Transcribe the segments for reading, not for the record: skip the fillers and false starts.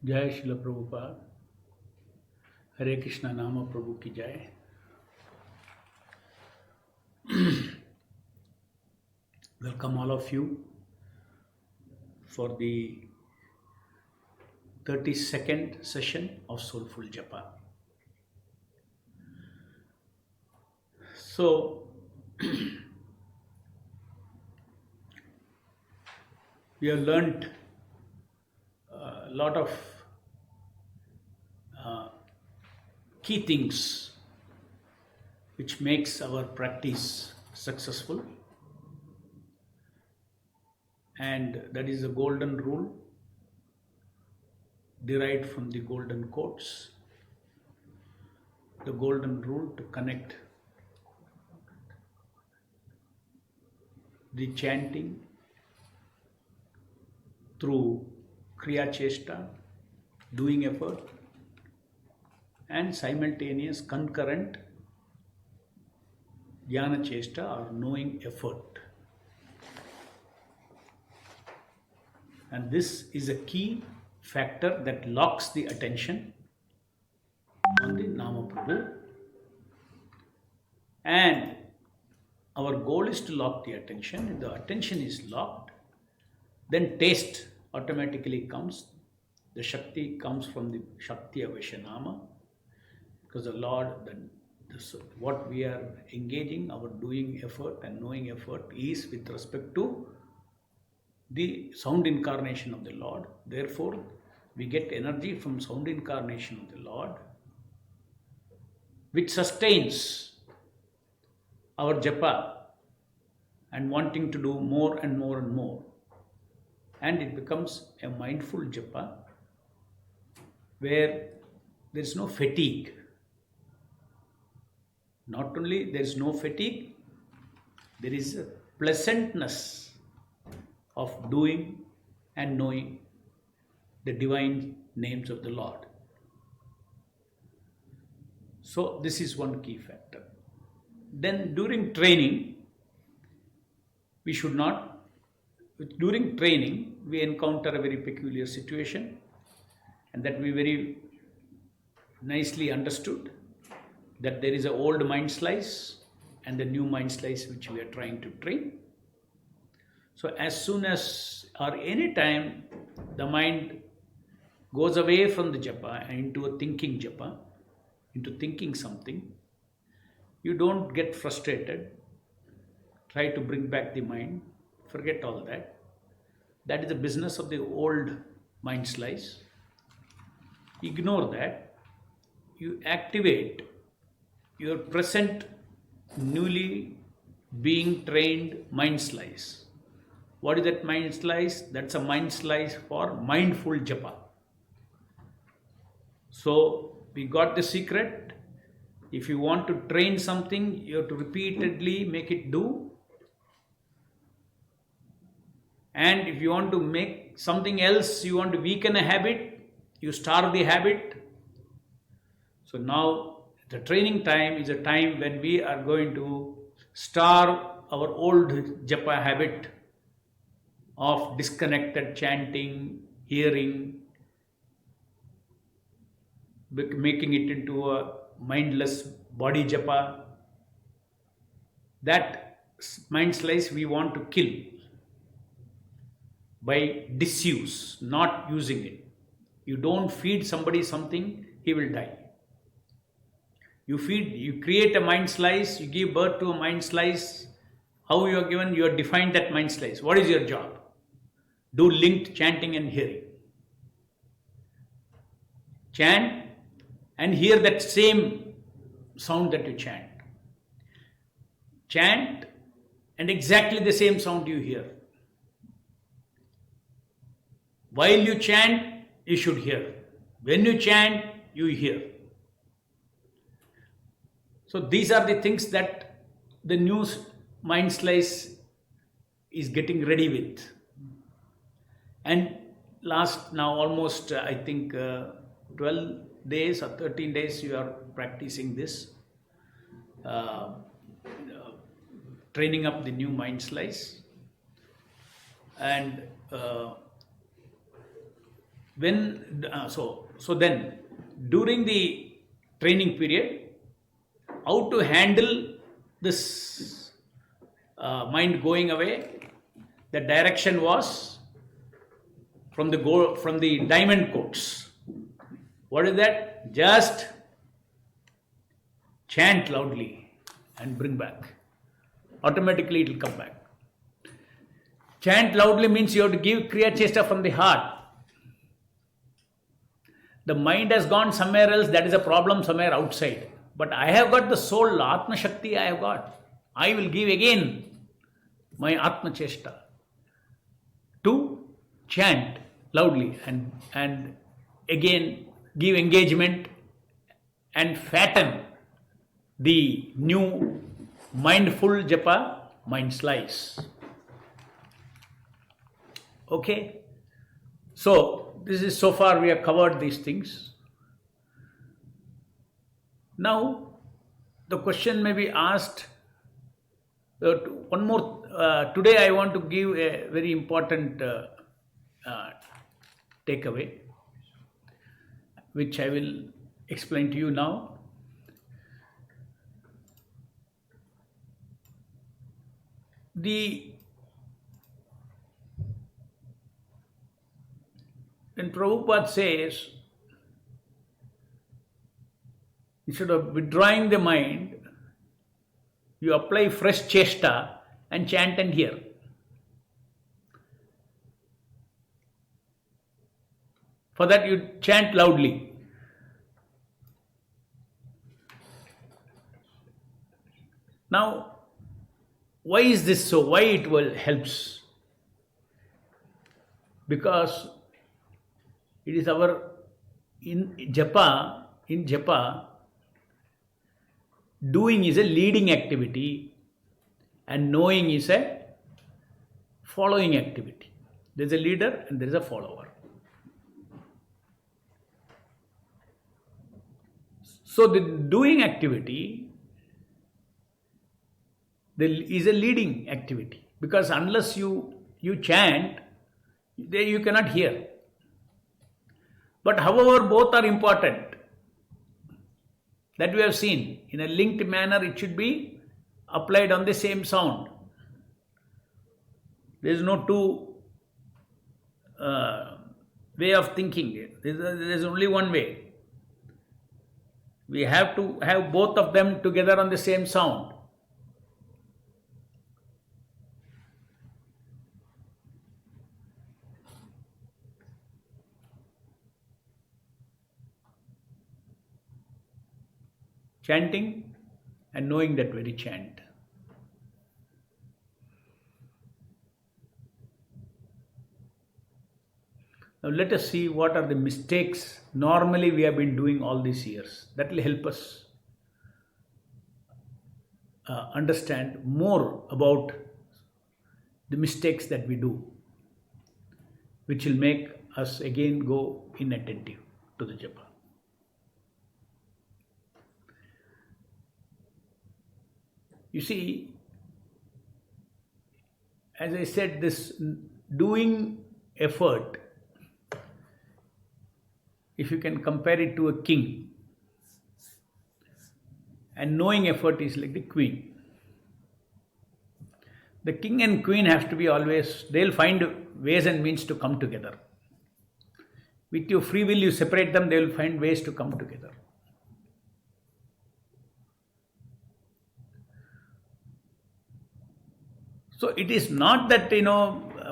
जय श्रीला प्रभुपाद। हरे कृष्णा नाम प्रभु की जय। Welcome all of you for the 32nd session of Soulful Japa. So, we have learnt a lot of key things which makes our practice successful, and that is the golden rule derived from the golden quotes. The golden rule to connect the chanting through kriya chesta, doing effort, and simultaneous concurrent dhyana chesta or knowing effort. And this is a key factor that locks the attention on the Nama Prabhu. And our goal is to lock the attention. If the attention is locked, then taste automatically comes. The Shakti comes from the Shakti of Vaishnama, because the Lord, what we are engaging, our doing effort and knowing effort is with respect to the sound incarnation of the Lord. Therefore, we get energy from sound incarnation of the Lord, which sustains our japa and wanting to do more and more and more. And it becomes a mindful japa where there is no fatigue. Not only there is no fatigue, there is a pleasantness of doing and knowing the divine names of the Lord. So this is one key factor. Then during training, during training we encounter a very peculiar situation, and that we very nicely understood that there is an old mind slice and the new mind slice which we are trying to train. So as soon as or any time the mind goes away from the japa and into a thinking japa, into thinking something, you don't get frustrated. Try to bring back the mind, forget all that. That is the business of the old mind slice. Ignore that. You activate your present newly being trained mind slice. What is that mind slice? That's a mind slice for mindful japa. So we got the secret. If you want to train something, you have to repeatedly make it do. And if you want to make something else, you want to weaken a habit, you starve the habit. So now the training time is a time when we are going to starve our old japa habit of disconnected chanting, hearing, making it into a mindless body japa. That mind slice we want to kill by disuse, not using it. You don't feed somebody something, he will die. You create a mind slice, you give birth to a mind slice. How you are given, you are defined that mind slice. What is your job? Do linked chanting and hearing. Chant and hear that same sound that you chant. Chant and exactly the same sound you hear. While you chant, you should hear. When you chant, you hear. So these are the things that the new mind slice is getting ready with. And now almost I think 12 days or 13 days you are practicing this, training up the new mind slice. And so then during the training period, how to handle this mind going away, the direction was from the diamond quotes. What is that? Just chant loudly and bring back. Automatically it will come back. Chant loudly means you have to give Kriya Chesta from the heart. The mind has gone somewhere else, that is a problem somewhere outside. But I have got the soul, Atma Shakti I have got. I will give again my Atma Chesta to chant loudly and again give engagement and fatten the new mindful japa mind slice. Okay? So, this is so far we have covered these things. Now, the question may be asked, one more, today I want to give a very important takeaway, which I will explain to you now. When Prabhupada says, instead of withdrawing the mind, you apply fresh chesta and chant and hear. For that you chant loudly. Now, why is this so? Why it will helps? Because it is our in japa, doing is a leading activity and knowing is a following activity. There is a leader and there is a follower. So the doing activity is a leading activity, because unless you chant, you cannot hear. But however, both are important. That we have seen. In a linked manner, it should be applied on the same sound. There is no two way of thinking. There is only one way. We have to have both of them together on the same sound. Chanting and knowing that very chant. Now let us see what are the mistakes normally we have been doing all these years. That will help us understand more about the mistakes that we do, which will make us again go inattentive to the japa. You see, as I said, this doing effort, if you can compare it to a king, and knowing effort is like the queen. The king and queen have to be always, they'll find ways and means to come together. With your free will, you separate them, they will find ways to come together. So it is not that,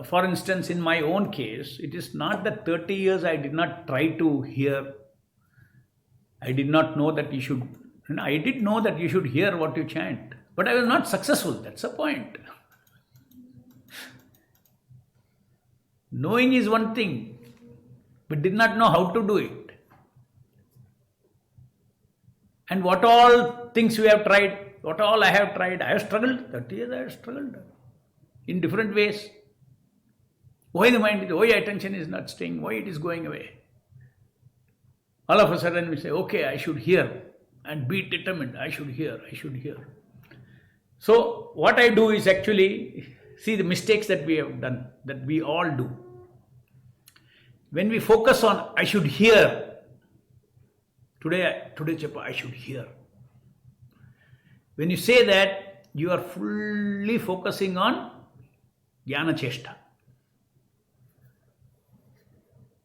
for instance, in my own case, it is not that 30 years I did not try to hear. I did not know that you should, I did know that you should hear what you chant, but I was not successful. That's the point. Knowing is one thing, but did not know how to do it. And what all things we have tried, what all I have tried, I have struggled. 30 years I have struggled in different ways. Why the mind, why attention is not staying, why it is going away. All of a sudden we say, okay, I should hear, and be determined, I should hear. So what I do is actually see the mistakes that we have done, that we all do. When we focus on, I should hear, today Japa, I should hear. When you say that, you are fully focusing on Jnana Cheshta.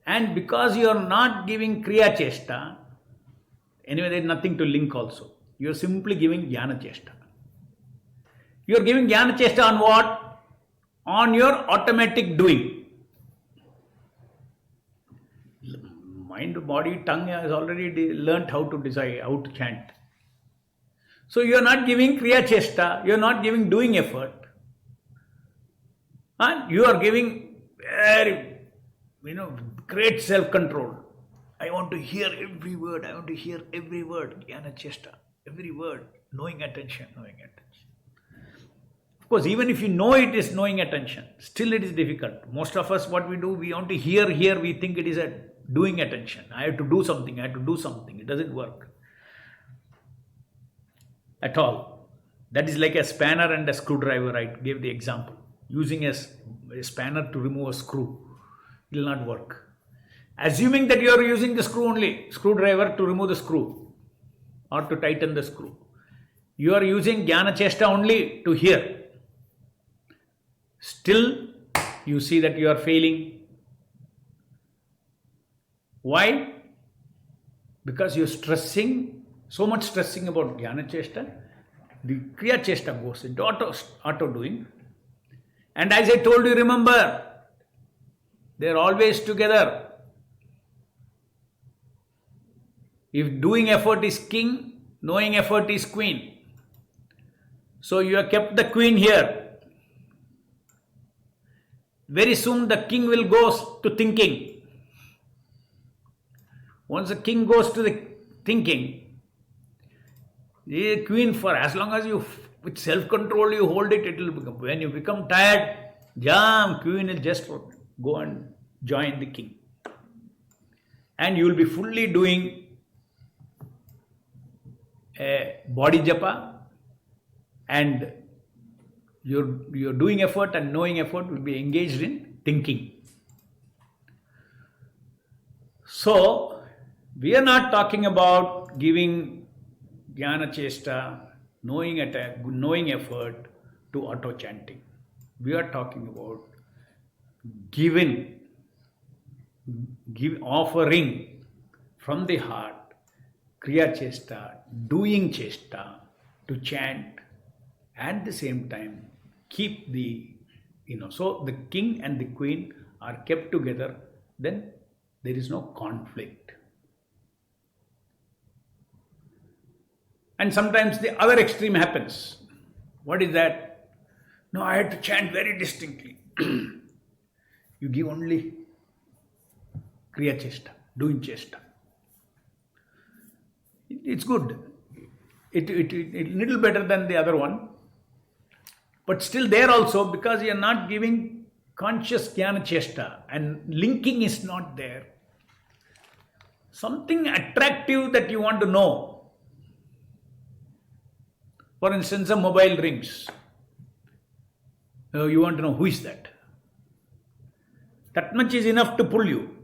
And because you are not giving Kriya Cheshta, anyway, there is nothing to link also. You are simply giving Jnana Cheshta. You are giving Jnana Cheshta on what? On your automatic doing. Mind, body, tongue has already learnt how to decide, how to chant. So you are not giving Kriya Cheshta, you are not giving doing effort. And you are giving very, great self-control. I want to hear every word, Jnana Cheshta, every word, knowing attention. Of course, even if you know it is knowing attention, still it is difficult. Most of us, what we do, we want to hear, we think it is a doing attention. I have to do something. It doesn't work at all. That is like a spanner and a screwdriver. I gave the example. Using a spanner to remove a screw, it will not work. Assuming that you are using the screwdriver to remove the screw or to tighten the screw. You are using Jnana Cheshta only to hear. Still, you see that you are failing. Why? Because you are so much stressing about Jnana Cheshta, the Kriya Cheshta goes into auto doing. And as I told you, remember, they are always together. If doing effort is king, knowing effort is queen. So you have kept the queen here. Very soon the king will go to thinking. Once the king goes to the thinking, the queen, for as long as you, with self-control, you hold it, it will become. When you become tired, queen will just go and join the king. And you will be fully doing a body japa, and your doing effort and knowing effort will be engaged in thinking. So, we are not talking about giving Jnana Cheshta, knowing effort to auto chanting. We are talking about offering from the heart Kriya Cheshta, doing Cheshta to chant, at the same time keep so the king and the queen are kept together, then there is no conflict. And sometimes the other extreme happens. What is that? No, I had to chant very distinctly. You give only Kriya Cheshta, doing Cheshta. It's good. It little better than the other one. But still there also, because you are not giving conscious Jnana Cheshta and linking is not there. Something attractive that you want to know. For instance, a mobile rings. You want to know who is that. That much is enough to pull you.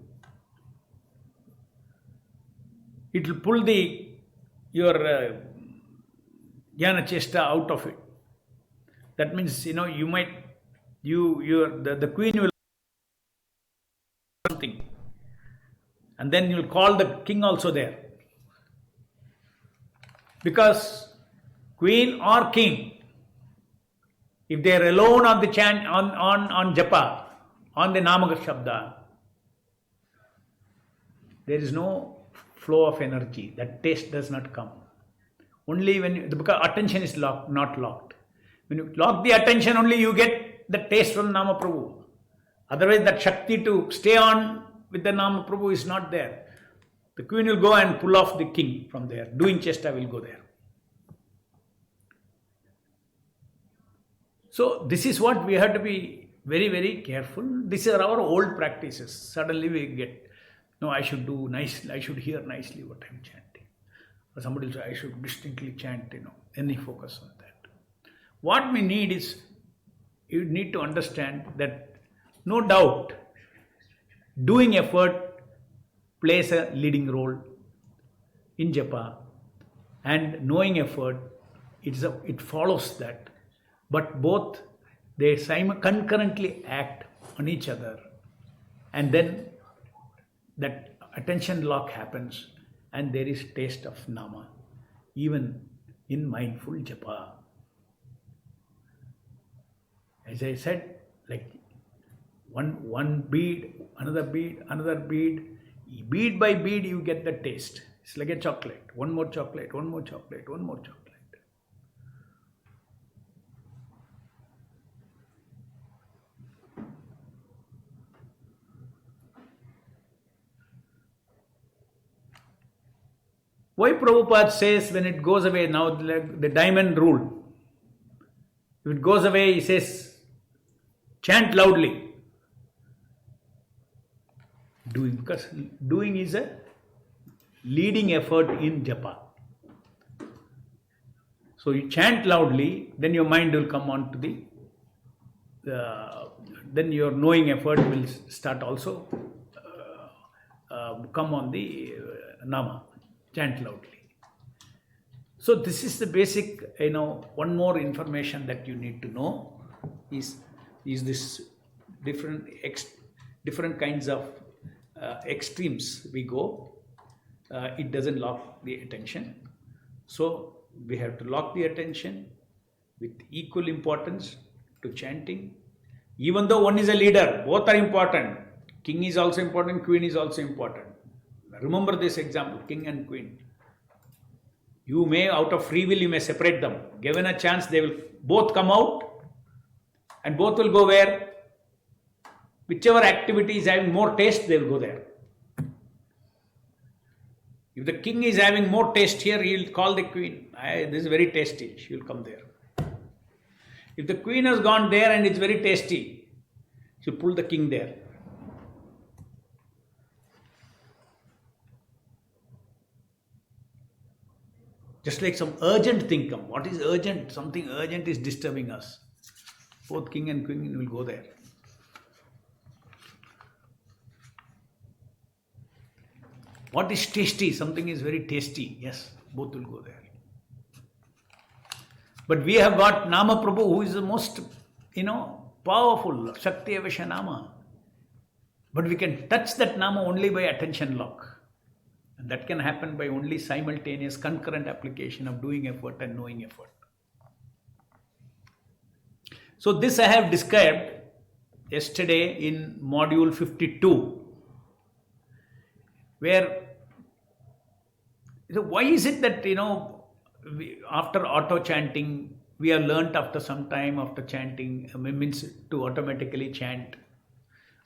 It will pull your Jnana Cheshta out of it. That means, the queen will something. And then you'll call the king also there. Because queen or king, if they are alone on the chant, on japa, on the namaka shabda, there is no flow of energy. That taste does not come. Only because attention is not locked. When you lock the attention, only you get the taste from Nama Prabhu. Otherwise, that Shakti to stay on with the Nama Prabhu is not there. The queen will go and pull off the king from there. Doing Cheshta will go there. So, this is what we have to be very, very careful. These are our old practices. Suddenly we get, no, I should do nicely, I should hear nicely what I am chanting. Or somebody will say, I should distinctly chant, any focus on that. What we need is, you need to understand that no doubt doing effort plays a leading role in Japa, and knowing effort, it follows that. But both, they concurrently act on each other, and then that attention lock happens, and there is taste of Nama, even in mindful Japa. As I said, like one bead, another bead, another bead, bead by bead you get the taste. It's like a chocolate. One more chocolate, one more chocolate, one more chocolate. Why Prabhupada says when it goes away, now the diamond rule, if it goes away, he says, chant loudly. Doing, because doing is a leading effort in Japa. So you chant loudly, then your mind will come on to then your knowing effort will start also come on the Nama. Chant loudly. So this is the basic, one more information that you need to know is this different kinds of extremes we go. It doesn't lock the attention. So we have to lock the attention with equal importance to chanting. Even though one is a leader, both are important. King is also important, queen is also important. Remember this example, king and queen. You may, out of free will, you may separate them. Given a chance, they will both come out and both will go where? Whichever activity is having more taste, they will go there. If the king is having more taste here, he will call the queen. This is very tasty. She will come there. If the queen has gone there and it's very tasty, she will pull the king there. Just like some urgent thing come. What is urgent? Something urgent is disturbing us. Both king and queen will go there. What is tasty? Something is very tasty. Yes, both will go there. But we have got Nama Prabhu, who is the most, powerful, Shakti Avasha Nama. But we can touch that Nama only by attention lock. And that can happen by only simultaneous concurrent application of doing effort and knowing effort. So this I have described yesterday in module 52, where why is it that after auto chanting, we have learnt after some time after chanting, means to automatically chant.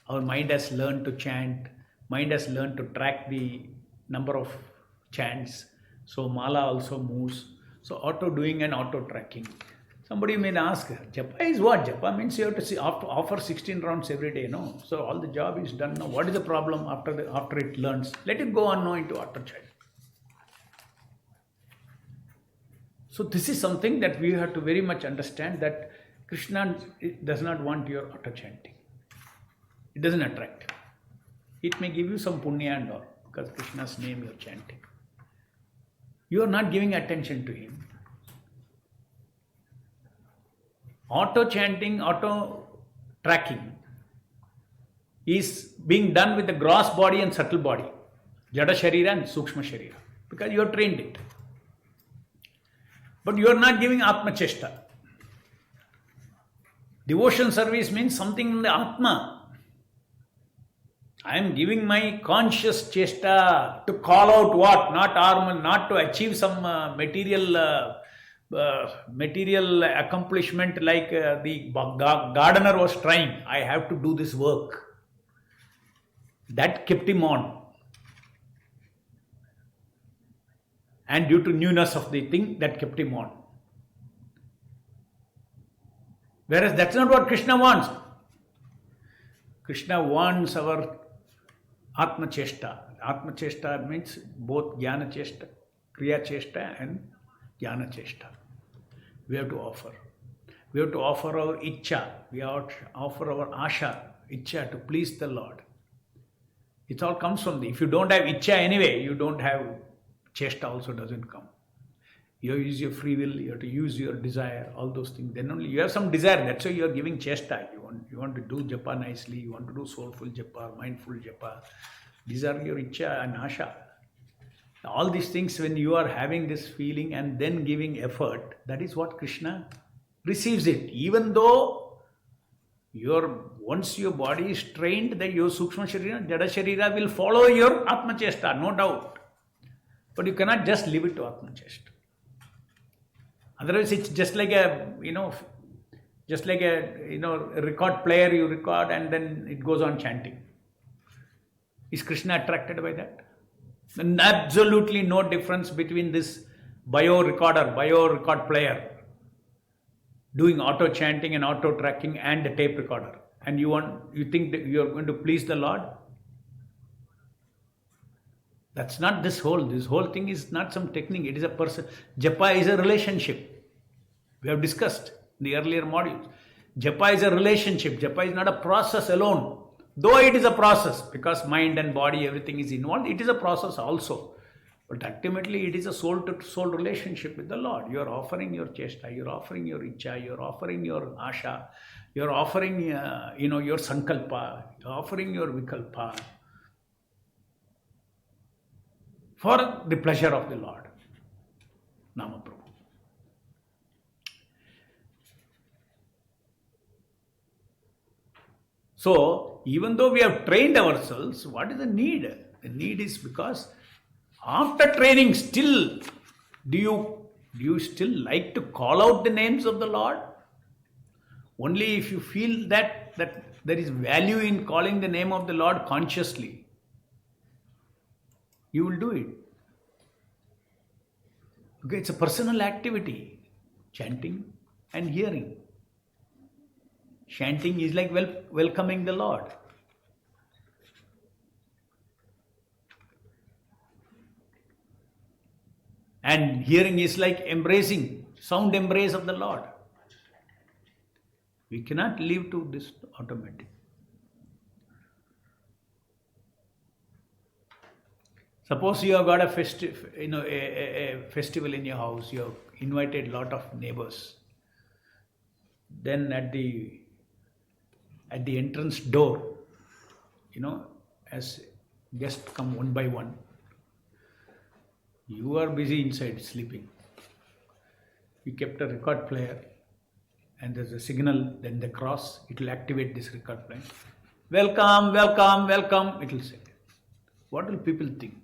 Our mind has learned to chant, mind has learned to track the number of chants. So mala also moves. So auto doing and auto tracking. Somebody may ask, Japa is what? Japa means you have to offer 16 rounds every day. No. So all the job is done now. What is the problem after it learns? Let it go on now into auto chant. So this is something that we have to very much understand, that Krishna does not want your auto chanting. It doesn't attract him. It may give you some punya and all, because Krishna's name you are chanting. You are not giving attention to him. Auto chanting, auto tracking is being done with the gross body and subtle body, Jada Sharira and Sukshma Sharira, because you have trained it. But you are not giving Atma Cheshta. Devotion service means something in the Atma. I am giving my conscious chesta to call out what? Not to achieve some material accomplishment like the gardener was trying. I have to do this work. That kept him on. And due to newness of the thing, that kept him on. Whereas that's not what Krishna wants. Krishna wants our Atma Cheshta. Atma Cheshta means both Jnana Cheshta, Kriya Cheshta and Jnana Cheshta. We have to offer. We have to offer our Ichcha. We have to offer our Asha, Ichcha, to please the Lord. It all comes from if you don't have Icha anyway, you don't have Chesta also doesn't come. You have to use your free will, you have to use your desire, all those things. Then only you have some desire, that's why you are giving Chesta. You want to do Japa nicely, you want to do soulful Japa, mindful Japa. These are your Icha and Asha. All these things, when you are having this feeling and then giving effort, that is what Krishna receives it. Even though once your body is trained, that your Sukshma Sharira, Jada Sharira will follow your Atma Chesta, no doubt. But you cannot just leave it to Atma Chesta. Otherwise, it's just like a record player, you record and then it goes on chanting. Is Krishna attracted by that? And absolutely no difference between this bio record player doing auto chanting and auto tracking and the tape recorder. And you think that you are going to please the Lord? That's not this whole thing is not some technique, it is a person. Japa is a relationship. We have discussed in the earlier modules. Japa is a relationship. Japa is not a process alone. Though it is a process, because mind and body, everything is involved, it is a process also. But ultimately, it is a soul-to-soul relationship with the Lord. You are offering your chesta, you are offering your icha, you are offering your asha, you are offering, your sankalpa, you are offering your vikalpa for the pleasure of the Lord. Nama Prabhu. So, even though we have trained ourselves, what is the need? The need is because after training, still, do you still like to call out the names of the Lord? Only if you feel that there is value in calling the name of the Lord consciously, you will do it. Okay, it's a personal activity, chanting and hearing. Chanting is like welcoming the Lord. And hearing is like sound embrace of the Lord. We cannot leave to this automatic. Suppose you have got a festival in your house, you have invited a lot of neighbors. Then at the entrance door, as guests come one by one, you are busy inside sleeping. You kept a record player and there's a signal, then the cross, it will activate this record player. Welcome, welcome, welcome, it will say. What will people think?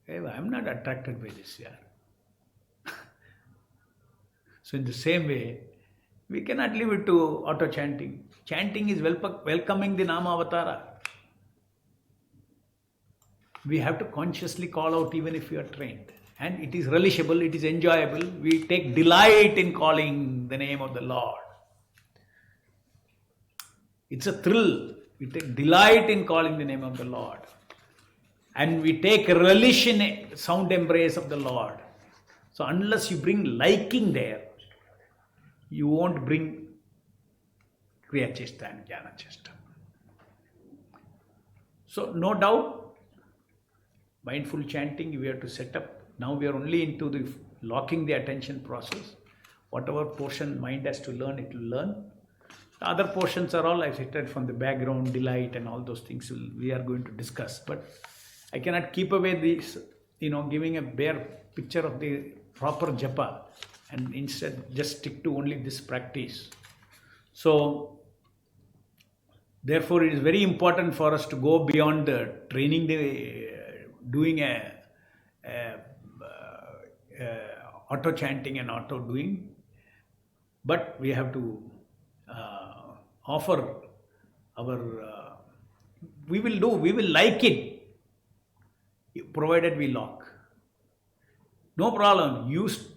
Hey, I'm not attracted by this, yeah. So in the same way, we cannot leave it to auto chanting. Chanting is welcoming the Nama Avatara. We have to consciously call out even if we are trained. And it is relishable, it is enjoyable. We take delight in calling the name of the Lord. It's a thrill. We take delight in calling the name of the Lord. And we take relish in sound embrace of the Lord. So unless you bring liking there, you won't bring Kriya Chesta and Jnana Chesta. So no doubt, mindful chanting we have to set up. Now we are only into the locking the attention process. Whatever portion mind has to learn, it will learn. The other portions are all, I said, from the background, delight and all those things we are going to discuss. But I cannot keep away this, giving a bare picture of the proper japa and instead just stick to only this practice. So, therefore, it is very important for us to go beyond the training, doing auto chanting and auto doing, but we have to offer our, we will like it, provided we lock. No problem, use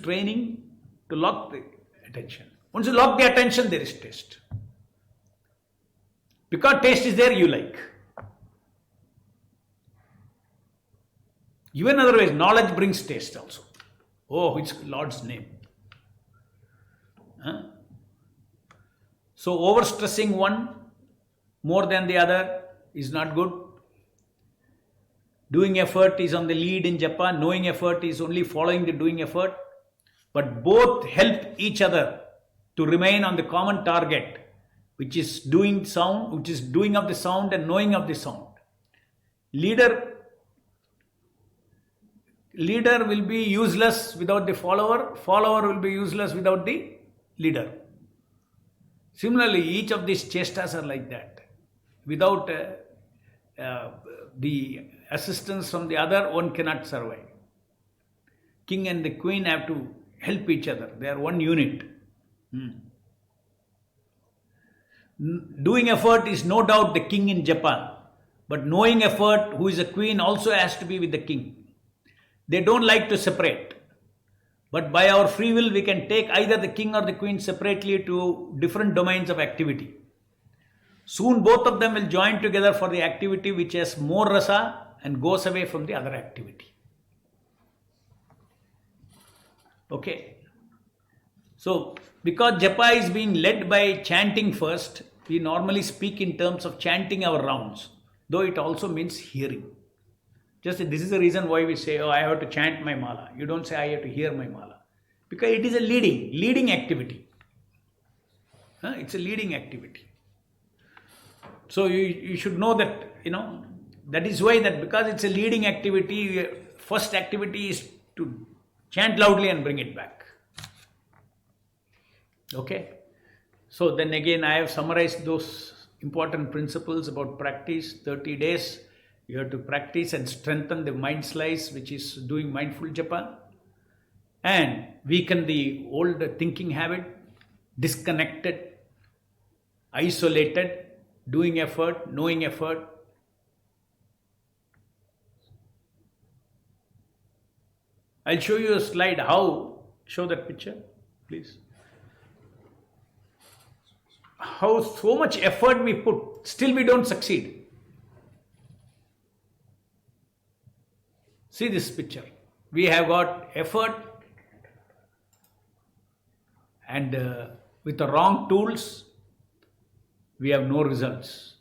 training to lock the attention. Once you lock the attention, there is taste. Because taste is there, you like. Even otherwise, knowledge brings taste also. Oh, it's Lord's name. Huh? So overstressing one more than the other is not good. Doing effort is on the lead in Japa, knowing effort is only following the doing effort. But both help each other to remain on the common target, which is doing sound, which is doing of the sound and knowing of the sound. Leader will be useless without the follower, follower will be useless without the leader. Similarly, each of these chestas are like that. Without the assistance from the other, one cannot survive. King and the queen have to help each other. They are one unit. Doing effort is no doubt the king in Japan. But knowing effort, who is a queen, also has to be with the king. They don't like to separate. But by our free will, we can take either the king or the queen separately to different domains of activity. Soon both of them will join together for the activity which has more rasa and goes away from the other activity. Okay. So, because Japa is being led by chanting first, we normally speak in terms of chanting our rounds, though it also means hearing. Just this is the reason why we say, oh, I have to chant my mala. You don't say, I have to hear my mala. Because it is a leading activity. It's a leading activity. So you should know that, that is why that because it's a leading activity, first activity is to chant loudly and bring it back. Okay. So then again, I have summarized those important principles about practice, 30 days. You have to practice and strengthen the mind slice, which is doing mindful japa, and weaken the old thinking habit, disconnected, isolated, doing effort, knowing effort. I'll show you a slide how, show that picture, please. How so much effort we put, still we don't succeed. See this picture. We have got effort and with the wrong tools, we have no results.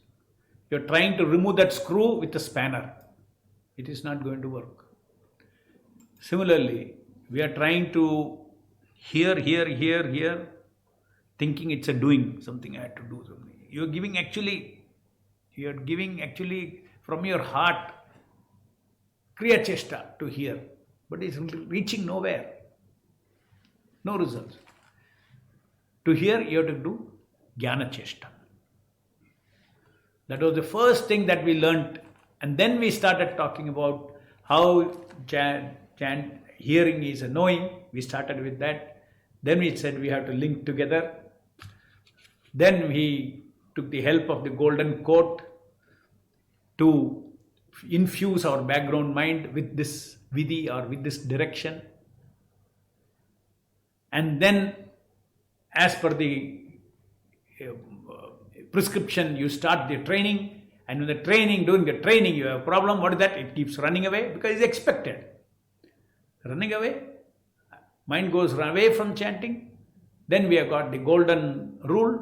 You're trying to remove that screw with a spanner. It is not going to work. Similarly, we are trying to hear, thinking it's a doing, something I have to do something. You're giving actually from your heart, Kriya Chesta to hear, but it's reaching nowhere. No results. To hear, you have to do Jnana Chesta. That was the first thing that we learnt, and then we started talking about how hearing is a knowing. We started with that. Then we said we have to link together. Then we took the help of the golden quote to infuse our background mind with this vidhi or with this direction. And then, as per the prescription, you start the training, and when during the training you have a problem. What is that? It keeps running away because it's expected. Running away, mind goes away from chanting. Then we have got the golden rule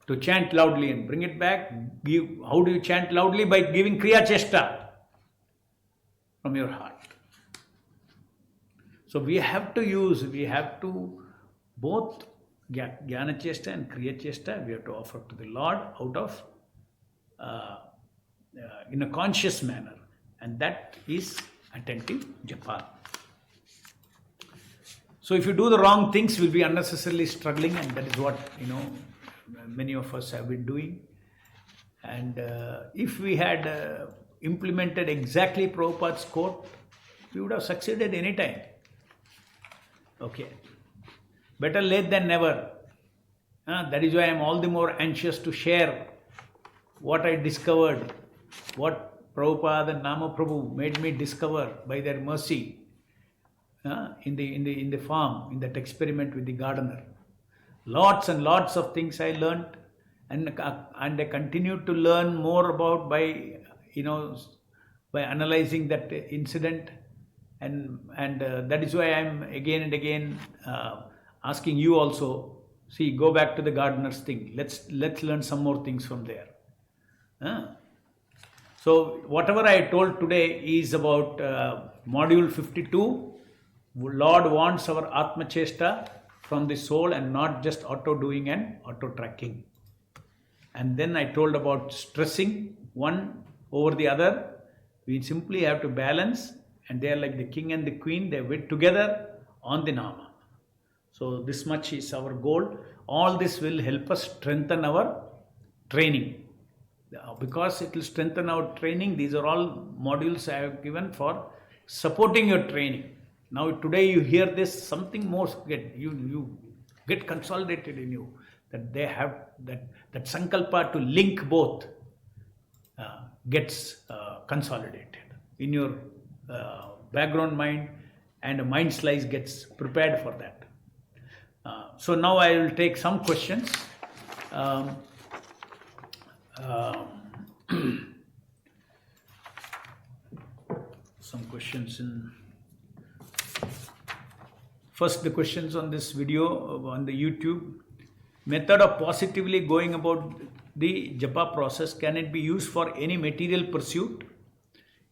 to chant loudly and bring it back. How do you chant loudly? By giving Kriya Chesta from your heart. So we have to both Jnana Chesta and Kriya Chesta, we have to offer to the Lord out of, in a conscious manner. And that is attentive japa. So if you do the wrong things, you'll be unnecessarily struggling, and that is what, many of us have been doing. And if we had implemented exactly Prabhupada's quote, we would have succeeded any time. Okay. Better late than never. That is why I am all the more anxious to share what I discovered, what Prabhupada and Nama Prabhu made me discover by their mercy in the farm, in that experiment with the gardener. Lots and lots of things I learned, and I continued to learn more about by analyzing that incident, and that is why I am again and again asking you also. See, go back to the gardener's thing. Let's learn some more things from there. Huh? So whatever I told today is about module 52. Lord wants our Atma Chesta from the soul and not just auto doing and auto tracking. And then I told about stressing one over the other. We simply have to balance, and they are like the king and the queen. They went together on the Nama. So this much is our goal. All this will help us strengthen our training. Because it will strengthen our training, these are all modules I have given for supporting your training. Now today you hear this, something more you get consolidated in you, that they have that sankalpa to link both gets consolidated in your background mind, and a mind slice gets prepared for that. So now I will take some questions. Some questions in. First, the questions on this video on the YouTube. Method of positively going about the Japa process, can it be used for any material pursuit?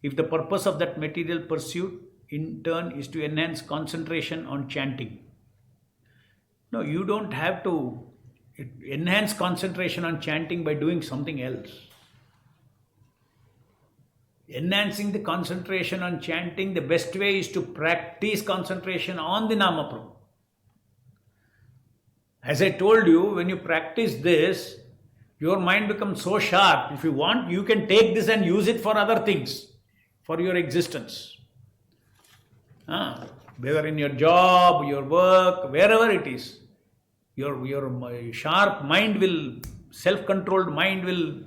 If the purpose of that material pursuit in turn is to enhance concentration on chanting. No, you don't have to enhance concentration on chanting by doing something else. Enhancing the concentration on chanting, the best way is to practice concentration on the Nama Prabhu. As I told you, when you practice this, your mind becomes so sharp. If you want, you can take this and use it for other things, for your existence. Whether in your job, your work, wherever it is, your sharp mind will, self-controlled mind will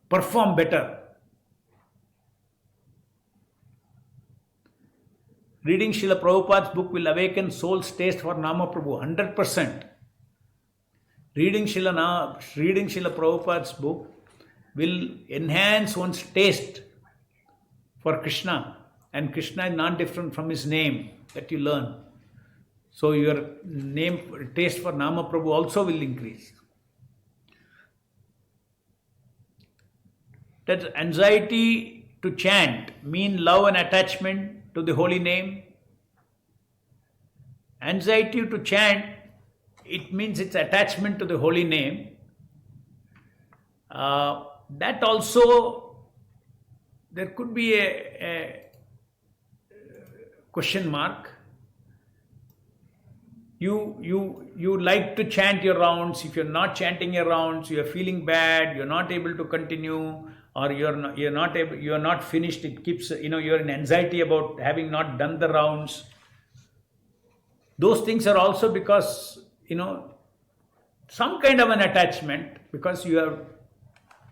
perform better. Reading Srila Prabhupada's book will awaken soul's taste for Nama Prabhu, 100%. Reading Srila Prabhupada's book will enhance one's taste for Krishna, and Krishna is not different from his name that you learn. So your taste for Nama Prabhu also will increase. Does anxiety to chant mean love and attachment to the holy name? Anxiety to chant, it means it's attachment to the holy name. That also, there could be a question mark. You like to chant your rounds. If you're not chanting your rounds, you're feeling bad, you're not able to continue, or you're not finished. It keeps, you're in anxiety about having not done the rounds. Those things are also because, some kind of an attachment, because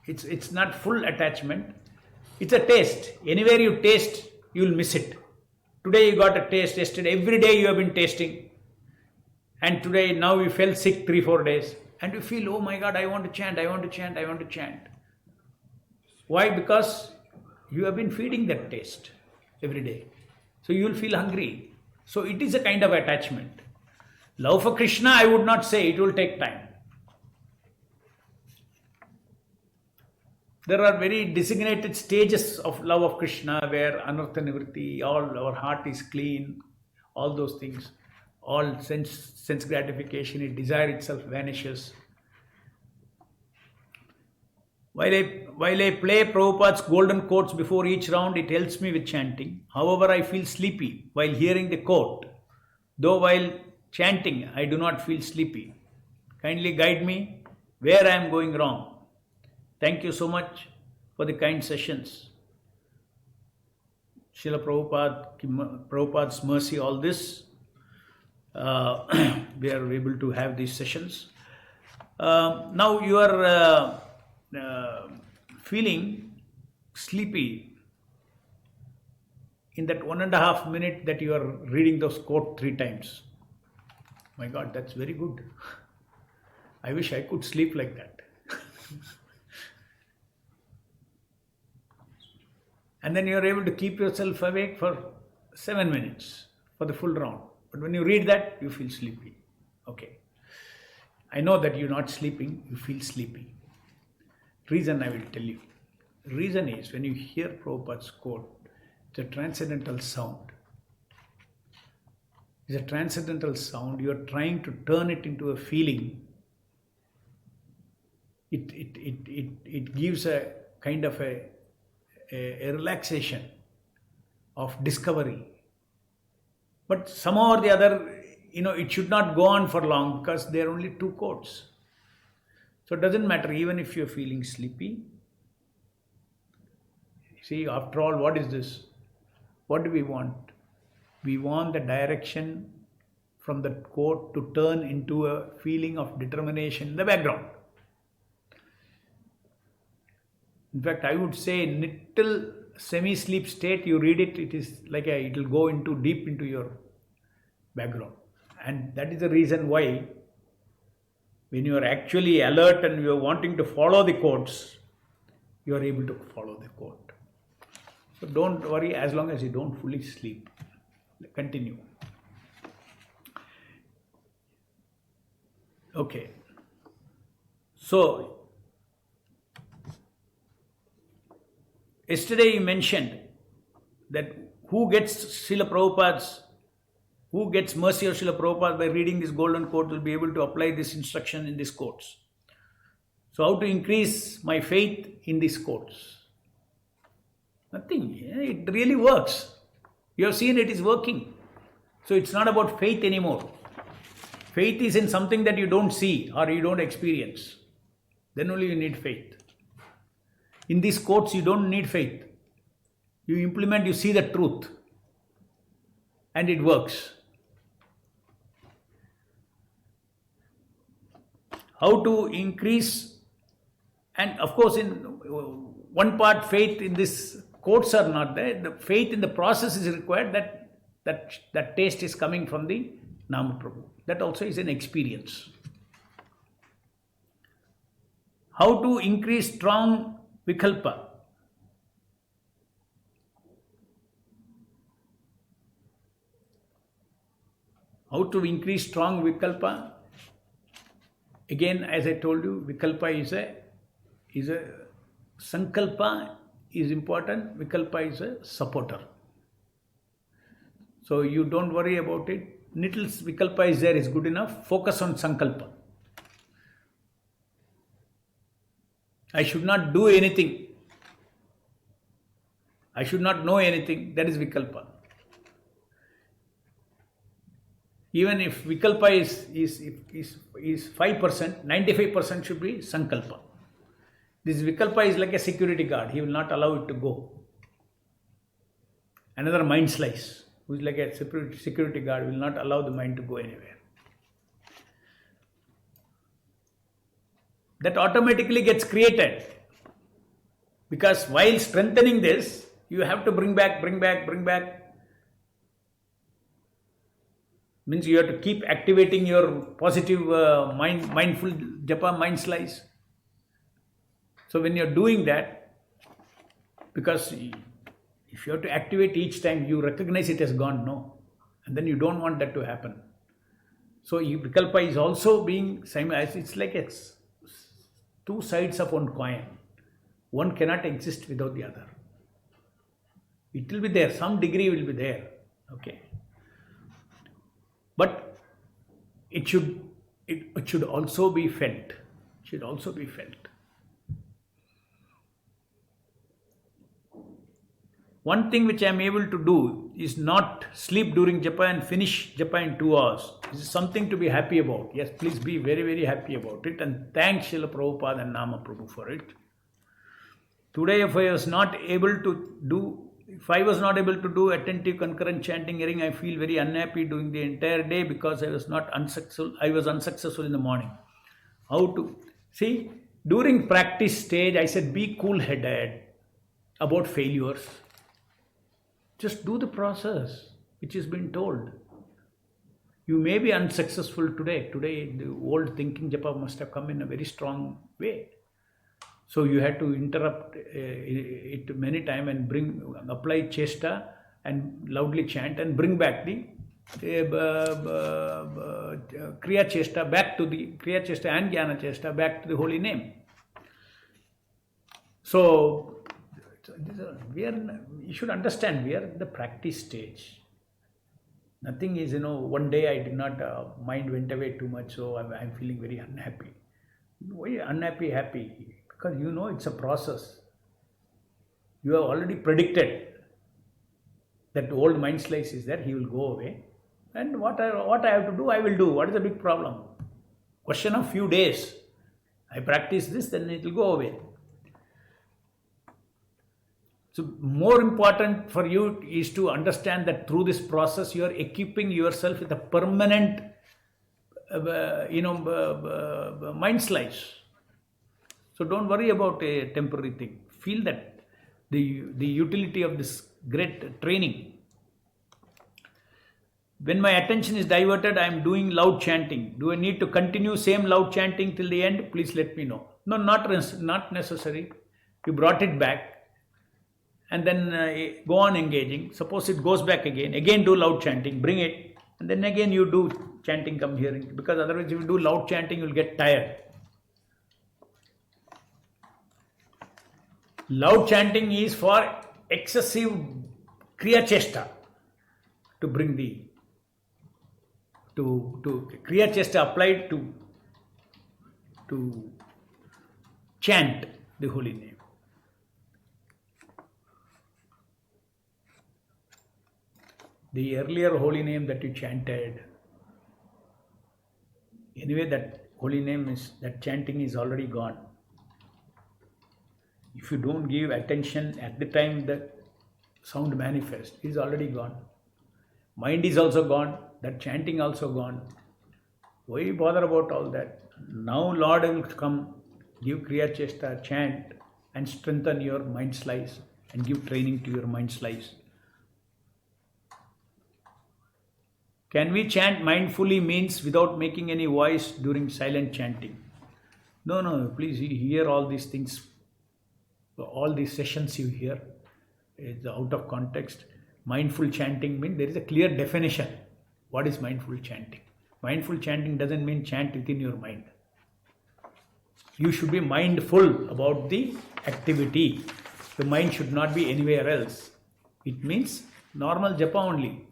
it's not full attachment. It's a taste. Anywhere you taste, you'll miss it. Today you got a taste. Yesterday, every day you have been tasting. And today, now you felt sick 3-4 days. And you feel, oh my God, I want to chant, I want to chant, I want to chant. Why? Because you have been feeding that taste every day. So you will feel hungry. So it is a kind of attachment. Love for Krishna, I would not say, it will take time. There are very designated stages of love of Krishna where anartha nivritti, all our heart is clean, all those things, all sense gratification, desire itself vanishes. While I play Prabhupada's golden quotes before each round, it helps me with chanting. However, I feel sleepy while hearing the quote. Though while chanting, I do not feel sleepy. Kindly guide me where I am going wrong. Thank you so much for the kind sessions. Srila Prabhupada's mercy, all this, we are able to have these sessions. Now you are feeling sleepy in that 1.5 minute that you are reading those quote 3 times. My God, that's very good. I wish I could sleep like that. And then you are able to keep yourself awake for 7 minutes for the full round. But when you read that, you feel sleepy. Okay. I know that you're not sleeping, you feel sleepy. Reason I will tell you. Reason is when you hear Prabhupada's quote, it's a transcendental sound. It's a transcendental sound. You are trying to turn it into a feeling. It gives a kind of a relaxation of discovery. But somehow or the other, it should not go on for long because there are only two quotes. So it doesn't matter even if you're feeling sleepy. See, after all, what is this? What do we want? We want the direction from the quote to turn into a feeling of determination in the background. In fact, I would say in little semi-sleep state, you read it, it is like it will go deep into your background. And that is the reason why when you are actually alert and you are wanting to follow the quotes, you are able to follow the quote. So don't worry as long as you don't fully sleep. Continue. Okay. So, yesterday you mentioned that who gets mercy of Srila Prabhupada by reading this golden quote will be able to apply this instruction in these quotes. So how to increase my faith in these quotes? Nothing. It really works. You have seen it is working. So it's not about faith anymore. Faith is in something that you don't see or you don't experience. Then only you need faith. In these quotes, you don't need faith. You implement, you see the truth. And it works. How to increase, and of course in one part faith in this quotes are not there. The faith in the process is required that taste is coming from the Nama Prabhu. That also is an experience. How to increase strong vikalpa. How to increase strong vikalpa? Again, as I told you, vikalpa is a sankalpa is important, vikalpa is a supporter. So you don't worry about it. Little vikalpa is there is good enough. Focus on sankalpa. I should not do anything. I should not know anything. That is vikalpa. Even if vikalpa is 5%, 95% should be sankalpa. This vikalpa is like a security guard. He will not allow it to go. Another mind slice, who is like a security guard, will not allow the mind to go anywhere. That automatically gets created. Because while strengthening this, you have to bring back. Means you have to keep activating your positive mindful japa mind slice. So when you're doing that, because if you have to activate each time, you recognize it has gone, no. And then you don't want that to happen. So vikalpa is also being same as it's like it's two sides of one coin. One cannot exist without the other. It will be there, some degree will be there. Okay. But it should also be felt. It should also be felt. One thing which I am able to do is not sleep during japa and finish japa in 2 hours. This is something to be happy about. Yes, please be very, very happy about it. And thank Srila Prabhupada and Nama Prabhu for it. Today, if I was not able to do attentive concurrent chanting hearing, I feel very unhappy during the entire day because I was unsuccessful in the morning. How to see during practice stage, I said be cool-headed about failures. Just do the process which has been told. You may be unsuccessful today. Today, the old thinking japa must have come in a very strong way. So you had to interrupt it many times and apply chesta and loudly chant and bring back the Kriya Chesta back to the Kriya Chesta and Jnana Chesta back to the holy name. So, you should understand, we are in the practice stage. Nothing is, one day I did not, mind went away too much, so I'm feeling very unhappy. Why unhappy, happy? Because it's a process. You have already predicted that old mind slice is there, he will go away. And what I have to do, I will do. What is the big problem? Question of few days. I practice this, then it will go away. So more important for you is to understand that through this process you are equipping yourself with a permanent mind slice. So don't worry about a temporary thing. Feel that the utility of this great training. When my attention is diverted, I am doing loud chanting. Do I need to continue same loud chanting till the end? Please let me know. No, not necessary. You brought it back. And then go on engaging. Suppose it goes back again do loud chanting, bring it, and then again you do chanting, come here, because otherwise if you do loud chanting, you'll get tired. Loud chanting is for excessive Kriya Chesta, to bring the, to Kriya Chesta applied to chant the holy name. The earlier holy name that you chanted, anyway that holy name that chanting is already gone. If you don't give attention at the time the sound manifests, it is already gone. Mind is also gone, that chanting also gone. Why bother about all that? Now Lord will come, give Kriya Chesta, chant, and strengthen your mind slice and give training to your mind slice. Can we chant mindfully means without making any voice during silent chanting? No, please hear all these things. All these sessions you hear is out of context. Mindful chanting means there is a clear definition. What is mindful chanting? Mindful chanting doesn't mean chant within your mind. You should be mindful about the activity. The mind should not be anywhere else. It means normal japa only.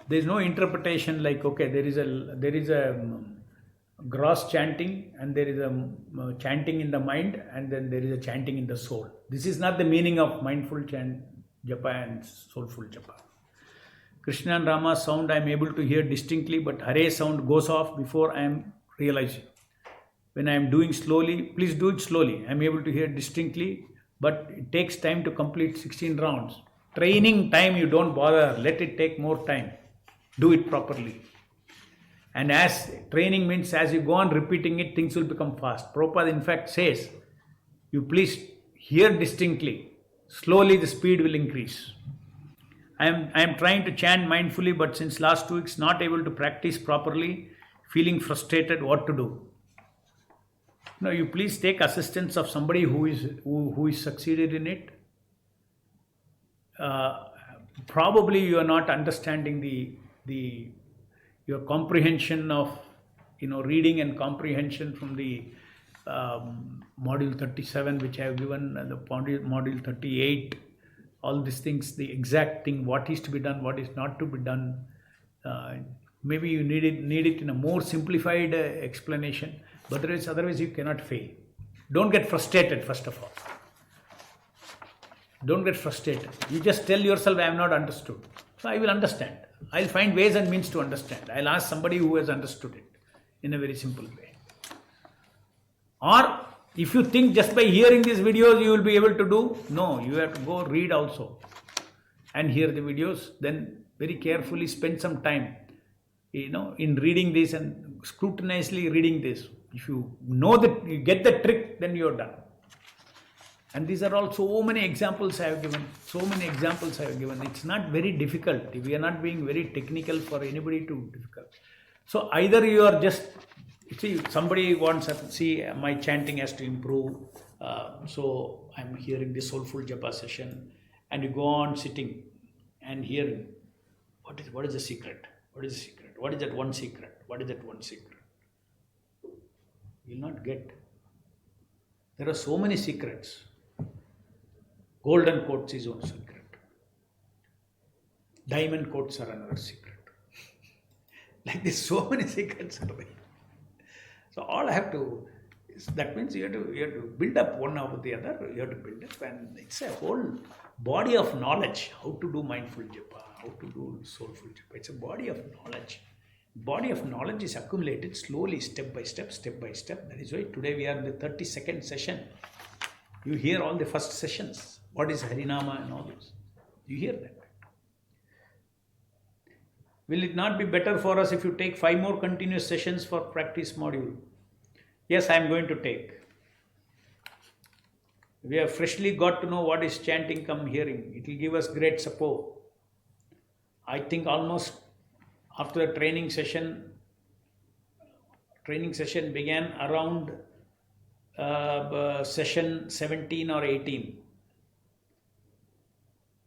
There is no interpretation like, okay, there is a gross chanting and there is a chanting in the mind and then there is a chanting in the soul. This is not the meaning of mindful chant japa and soulful japa. Krishna and Rama's sound I am able to hear distinctly, but Hare sound goes off before I am realizing. When I am doing slowly, please do it slowly. I am able to hear distinctly, but it takes time to complete 16 rounds. Training time you don't bother, let it take more time. Do it properly. And as training means as you go on repeating it, things will become fast. Prabhupada in fact says, you please hear distinctly. Slowly the speed will increase. I am trying to chant mindfully, but since last 2 weeks not able to practice properly, feeling frustrated, what to do? No, you please take assistance of somebody who is succeeded in it. Probably you are not understanding your comprehension of reading and comprehension from the module 37 which I have given, the module 38, all these things, the exact thing, what is to be done, what is not to be done. Maybe you need it in a more simplified explanation, but otherwise you cannot fail. Don't get frustrated first of all. Don't get frustrated. You just tell yourself, I have not understood. So I will understand. I'll find ways and means to understand. I'll ask somebody who has understood it in a very simple way. Or if you think just by hearing these videos you will be able to do, no, you have to go read also and hear the videos. Then very carefully spend some time, in reading this and scrutinizingly reading this. If you know that you get the trick, then you're done. And these are all so many examples I have given. It's not very difficult. We are not being very technical for anybody to difficult. So either you are just, somebody wants to my chanting has to improve. So I'm hearing the soulful japa session and you go on sitting and hearing, what is the secret? What is the secret? What is that one secret? What is that one secret? You will not get. There are so many secrets. Golden quotes is one secret. Diamond quotes are another secret. Like this, so many secrets are there. So all I have to, that means you have to build up one over the other. You have to build up, and it's a whole body of knowledge. How to do mindful japa, how to do soulful japa. It's a body of knowledge. Body of knowledge is accumulated slowly, step by step, step by step. That is why today we are in the 32nd session. You hear all the first sessions. What is Harinama and all this? You hear that. Will it not be better for us if you take 5 more continuous sessions for practice module? Yes, I am going to take. We have freshly got to know what is chanting come hearing. It will give us great support. I think almost after the training session began around session 17 or 18.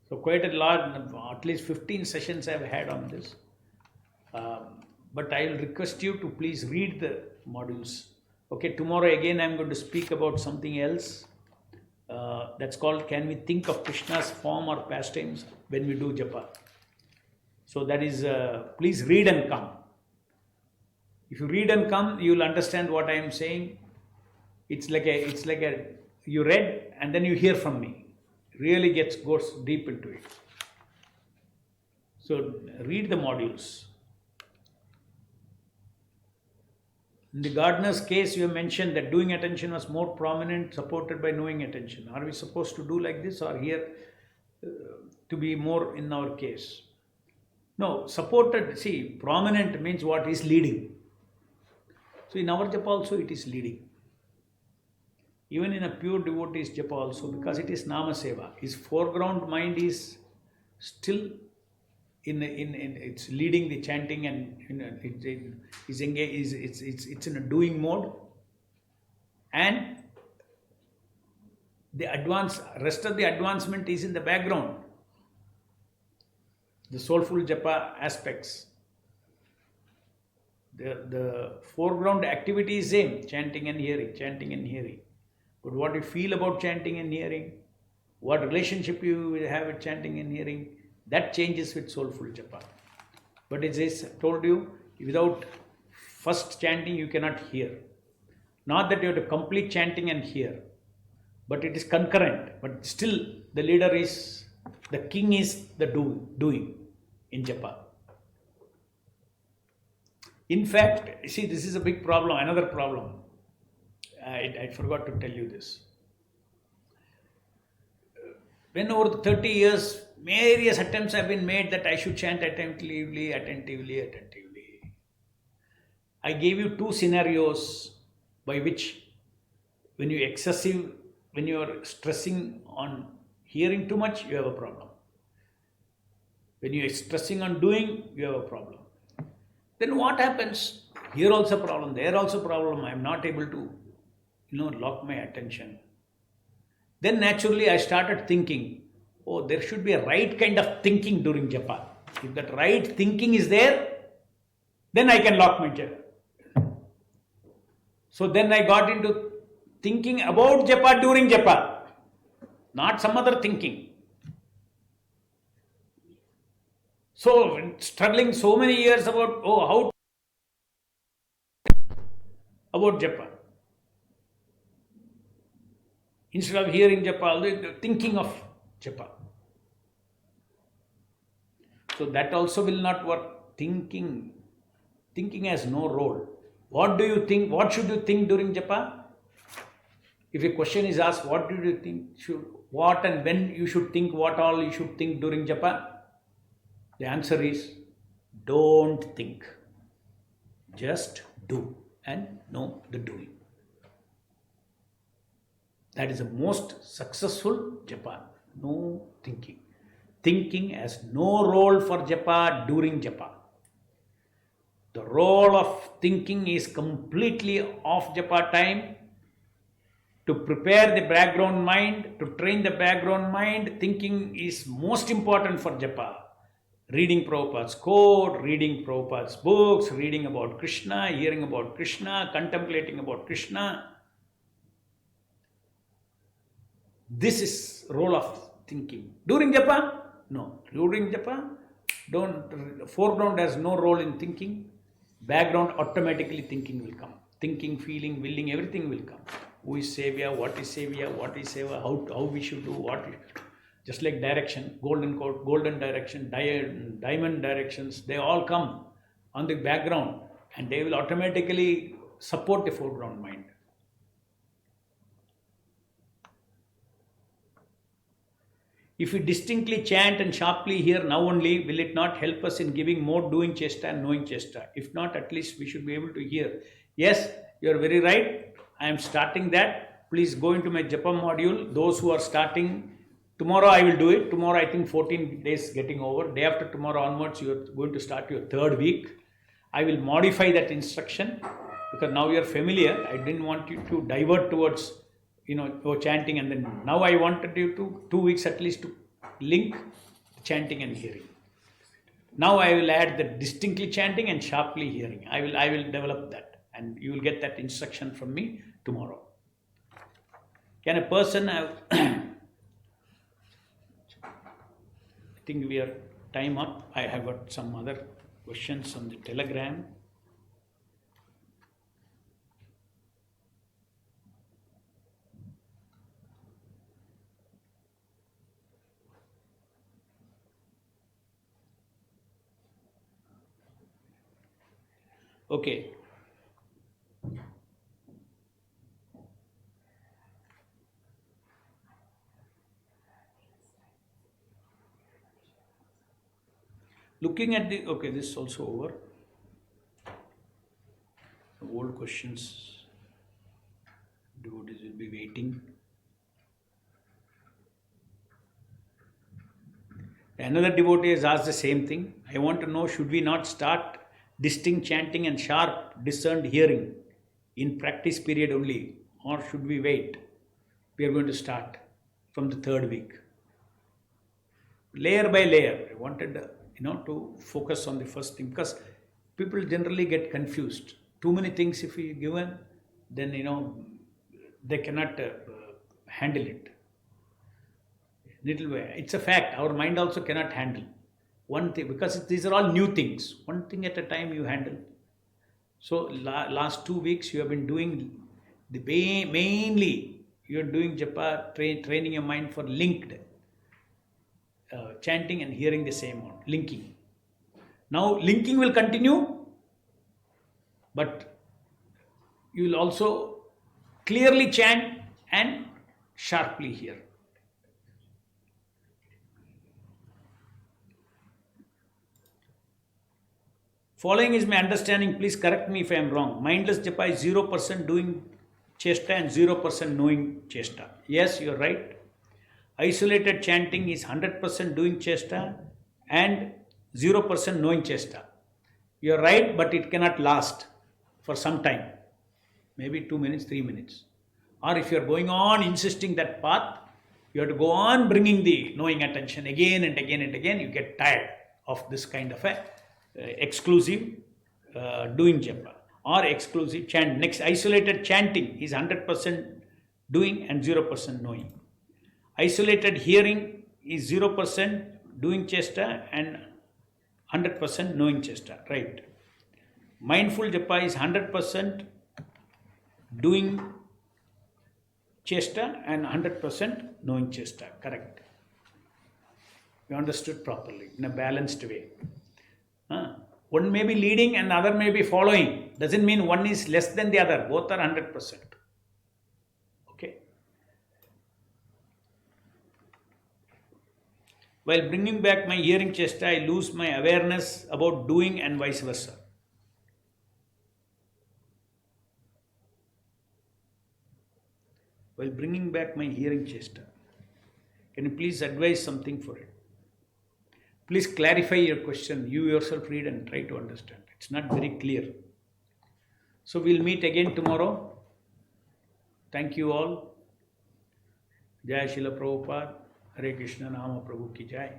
So quite a lot, at least 15 sessions I have had on this. But I will request you to please read the modules. Okay, tomorrow again I am going to speak about something else. That's called, can we think of Krishna's form or pastimes when we do japa? So that is, please read and come. If you read and come, you will understand what I am saying. It's like you read and then you hear from me. Really goes deep into it. So read the modules. In the gardener's case, you have mentioned that doing attention was more prominent, supported by knowing attention. Are we supposed to do like this, or here to be more in our case? No, supported, see, prominent means what is leading. So in our japa also it is leading. Even in a pure devotee's japa also, because it is nama seva, his foreground mind is still it's leading the chanting, and it's in a doing mode, and the rest of the advancement is in the background. The soulful japa aspects, the foreground activity is same, chanting and hearing. But what you feel about chanting and hearing, what relationship you have with chanting and hearing, that changes with soulful japa. But it is told you, without first chanting you cannot hear. Not that you have to complete chanting and hear, but it is concurrent. But still the leader is, the king is the doing in japa. In fact, see, this is a big problem, another problem. I forgot to tell you this. When over the 30 years, various attempts have been made that I should chant attentively. I gave you 2 scenarios by which when you are stressing on hearing too much, you have a problem. When you are stressing on doing, you have a problem. Then what happens? Here also problem, there also problem. I am not able to, lock my attention. Then naturally I started thinking, oh, there should be a right kind of thinking during japa. If that right thinking is there, then I can lock my japa. So then I got into thinking about japa during japa, not some other thinking. So struggling so many years about, how about japa. Instead of hearing japa, thinking of japa. So that also will not work. Thinking has no role. What do you think? What should you think during japa? If a question is asked, what do you think? What and when you should think? What all you should think during japa? The answer is, don't think. Just do and know the doing. That is the most successful japa. No thinking. Thinking has no role for japa during japa. The role of thinking is completely off japa time To prepare the background mind, to train the background mind, thinking is most important for Japa. Reading Prabhupada's quote, reading Prabhupada's books, reading about Krishna, hearing about Krishna, contemplating about Krishna. This is role of thinking. During Japa? No. During Japa, foreground has no role in thinking. Background, automatically thinking will come. Thinking, feeling, willing, everything will come. Who is Savior, what is Savior, what is Seva, how we should do, what we should do. Just like direction, golden direction, diamond directions, they all come on the background and they will automatically support the foreground mind. If we distinctly chant and sharply hear now only, will it not help us in giving more doing chesta and knowing chesta? If not, at least we should be able to hear. Yes, you are very right. I am starting that. Please go into my Japa module. Those who are starting, tomorrow I will do it. Tomorrow I think 14 days getting over. Day after tomorrow onwards, you are going to start your third week. I will modify that instruction because now you are familiar. I didn't want you to divert towards your chanting, and then now I wanted you to 2 weeks at least to link chanting and hearing. Now I will add the distinctly chanting and sharply hearing. I will develop that, and you will get that instruction from me tomorrow. Can a person have I think we are time up. I have got some other questions on the telegram. Okay. Looking at the, okay, this is also over. Old questions. Devotees will be waiting. Another devotee has asked the same thing. I want to know, should we not start distinct chanting and sharp discerned hearing in practice period only, or should we wait? We are going to start from the third week. Layer by layer. I wanted to focus on the first thing because people generally get confused. Too many things if we given, then they cannot handle it. Little way. It's a fact. Our mind also cannot handle one thing because these are all new things. One thing at a time you handle. So last 2 weeks you have been doing mainly you are doing japa, training your mind for linked chanting and hearing the same one, linking. Now linking will continue, but you will also clearly chant and sharply hear. Following is my understanding, please correct me if I am wrong. Mindless japa is 0% doing chesta and 0% knowing chesta. Yes, you are right. Isolated chanting is 100% doing chesta and 0% knowing chesta. You are right, but it cannot last for some time. Maybe 2 minutes, 3 minutes. Or if you are going on insisting that path, you have to go on bringing the knowing attention again and again and again. You get tired of this kind of a exclusive doing japa or exclusive chant. Next, isolated chanting is 100% doing and 0% knowing. Isolated hearing is 0% doing chesta and 100% knowing chesta. Right. Mindful japa is 100% doing chesta and 100% knowing chesta. Correct. You understood properly in a balanced way. One may be leading and the other may be following. Doesn't mean one is less than the other. Both are 100%. Okay. While bringing back my hearing chesta, I lose my awareness about doing and vice versa. While bringing back my hearing chesta, can you please advise something for it? Please clarify your question. You yourself read and try to understand. It's not very clear. So we'll meet again tomorrow. Thank you all. Jai Srila Prabhupada. Hare Krishna Nama Prabhu ki Jai.